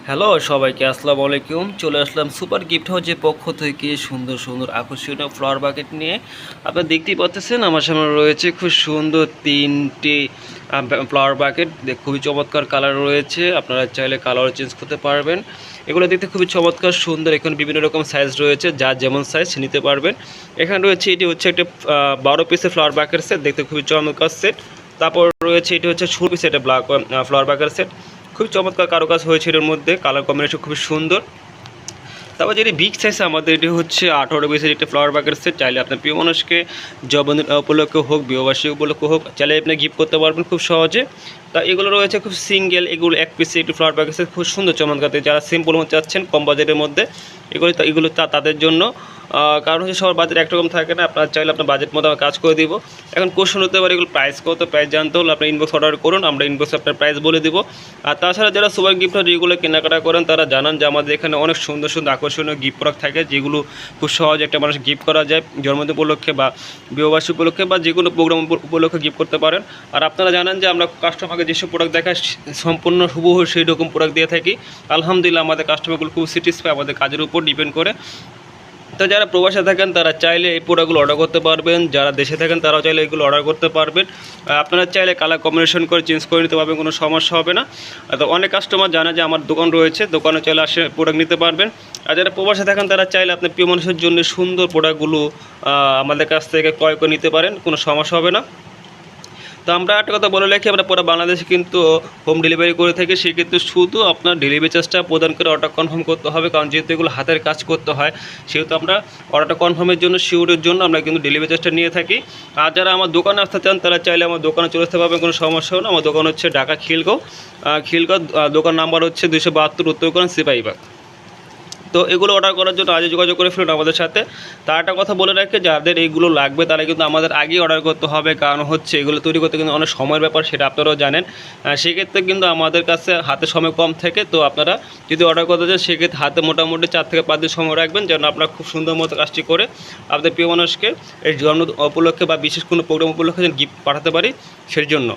Hello সবাইকে আসসালামু আলাইকুম। চলে আসলাম সুপার গিফট হাউসের পক্ষ থেকে সুন্দর সুন্দর আকর্ষণীয় ফ্লাওয়ার বাকেট নিয়ে। আপনারা দেখতেই পাচ্ছেন আমার সামনে রয়েছে খুব সুন্দর তিনটি ফ্লাওয়ার বাকেট। খুবই চমৎকার কালার রয়েছে, আপনারা চাইলে কালার চেঞ্জ করতে পারবেন। এগুলো দেখতে খুবই চমৎকার সুন্দর। এখানে বিভিন্ন রকম সাইজ রয়েছে, যার যেমন সাইজ নিতে পারবেন। এখানে রয়েছে এটি হচ্ছে একটা 12 পিসের ফ্লাওয়ার বাকেট সেট, দেখতে খুবই চমৎকার সেট। তারপর রয়েছে এটি হচ্ছে 6 পিসের একটা ব্ল্যাক ফ্লাওয়ার বাকেট সেট। খুব চমৎকার কারুকাজ হয়েছে এর মধ্যে, কালার কম্বিনেশন খুবই সুন্দর। তারপর যেটি বিগ সাইজ আমাদের এটি হচ্ছে 18 পিসের একটা ফ্লাওয়ার বাকেট সেট। চাইলে আপনার প্রিয় মানুষকে জন্মদিন উপলক্ষে হোক, বিবাহবার্ষিকী উপলক্ষে হোক, চাইলে আপনি গিফট করতে পারবেন খুব সহজে। তা এগুলো রয়েছে খুব সিঙ্গেল, এগুলো এক পিসে একটু ফ্লাওয়ার বাকেট সেট, খুব সুন্দর চমৎকার। যারা সিম্পল মতো চাচ্ছেন কম বাজেটের মধ্যে, এগুলো তাদের জন্য। কারণ হচ্ছে সবার বাজেট একরকম থাকে না, আপনার চাইলে আপনার বাজেট মতো আমরা কাজ করে দিব। এখন কোশ্চেন হতে পারে এগুলো প্রাইস কত, প্রাইস জানতে হলে আপনার ইনবক্স অর্ডার করুন, আমরা ইনবক্সে আপনার প্রাইস বলে দিব। আর তাছাড়া যারা সুপার গিফট রেগুলো কেনাকাটা করেন তারা জানান যে আমাদের এখানে অনেক সুন্দর সুন্দর আকর্ষণীয় গিফট প্রোডাক্ট থাকে, যেগুলো খুব সহজে একটা মানুষ গিফট করা যায় জন্মদিন উপলক্ষে বা বিবাহবার্ষিকী উপলক্ষে বা যে কোনো প্রোগ্রাম উপলক্ষে গিফট করতে পারেন। আর আপনারা জানেন যে আমরা কাস্টমারকে যেসব প্রোডাক্ট দেখাই সম্পূর্ণ হুবহু সেই রকম প্রোডাক্ট দিয়ে থাকি। আলহামদুলিল্লাহ আমাদের কাস্টমারগুলো খুব স্যাটিসফাই আমাদের কাজের উপর ডিপেন্ড করে। তো যারা প্রবাসে থাকেন তারা চাইলে এই প্রোডাক্টগুলো অর্ডার করতে পারবেন, যারা দেশে থাকেন তারাও চাইলে এগুলো অর্ডার করতে পারবেন। আপনারা চাইলে কালার কম্বিনেশন করে চেঞ্জ করে নিতে পারবেন, কোনো সমস্যা হবে না। তো অনেক কাস্টমার জানে যে আমার দোকান রয়েছে, দোকানে চাইলে আসে প্রোডাক্ট নিতে পারবেন। আর যারা প্রবাসে থাকেন তারা চাইলে আপনার প্রিয় মানুষের জন্য সুন্দর প্রোডাক্টগুলো আমাদের কাছ থেকে ক্রয় করে নিতে পারেন, কোনো সমস্যা হবে না। তো আমরা একটা কথা বলে রাখি, আমরা পুরো বাংলাদেশে কিন্তু হোম ডেলিভারি করে থাকি। সেক্ষেত্রে শুধু আপনার ডেলিভারি চার্জটা প্রদান করে অর্ডার কনফার্ম করতে হবে, কারণ যেহেতু এগুলো হাতের কাজ করতে হয় সেহেতু আমরা অর্ডারটা কনফার্মের জন্য শিওরের জন্য আমরা কিন্তু ডেলিভারি চার্জটা নিয়ে থাকি। আর যারা আমার দোকানে আসতে চান তারা চাইলে আমার দোকানে চলে আসতে পারবেন, কোনো সমস্যা হবে না। আমার দোকান হচ্ছে ঢাকা খিলগাঁও, দোকান নাম্বার হচ্ছে 272 উত্তরকরণ সিপাহীবাগ। তো এগুলো অর্ডার করার জন্য আজই যোগাযোগ করে ফেলুন আমাদের সাথে। তার একটা কথা বলে রাখে, যাদের এইগুলো লাগবে তারা কিন্তু আমাদের আগেই অর্ডার করতে হবে, কারণ হচ্ছে এগুলো তৈরি করতে কিন্তু অনেক সময়ের ব্যাপার, সেটা আপনারাও জানেন। সেক্ষেত্রে কিন্তু আমাদের কাছে হাতে সময় কম থাকে। তো আপনারা যদি অর্ডার করতে চান সেক্ষেত্রে হাতে মোটামুটি 4 থেকে 5 দিন সময় রাখবেন, যেন আপনারা খুব সুন্দর মতো কাজটি করে আপনাদের প্রিয় মানুষকে এই জন্মদিন উপলক্ষে বা বিশেষ কোনো প্রোগ্রাম উপলক্ষে যেন গিফট পাঠাতে পারি সেই জন্য।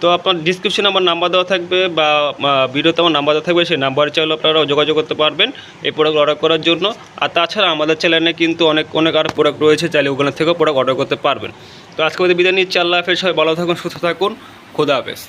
তো আপনার ডিসক্রিপশনে আমার নাম্বার দেওয়া থাকবে বা ভিডিওতে আমার নাম্বার দেওয়া থাকবে, সেই নাম্বারে চাইলে আপনারা যোগাযোগ করতে পারবেন এই প্রোডাক্ট অর্ডার করার জন্য। আর তাছাড়া আমাদের চ্যানেলে কিন্তু অনেক অনেক আরও প্রোডাক্ট রয়েছে, চাইলে ওখানে থেকেও প্রোডাক্ট অর্ডার করতে পারবেন। তো আজকে বিদায় নিচ্ছি, আল্লাহ হাফেজ। সবাই ভালো থাকুন, সুস্থ থাকুন, খোদা হাফেজ।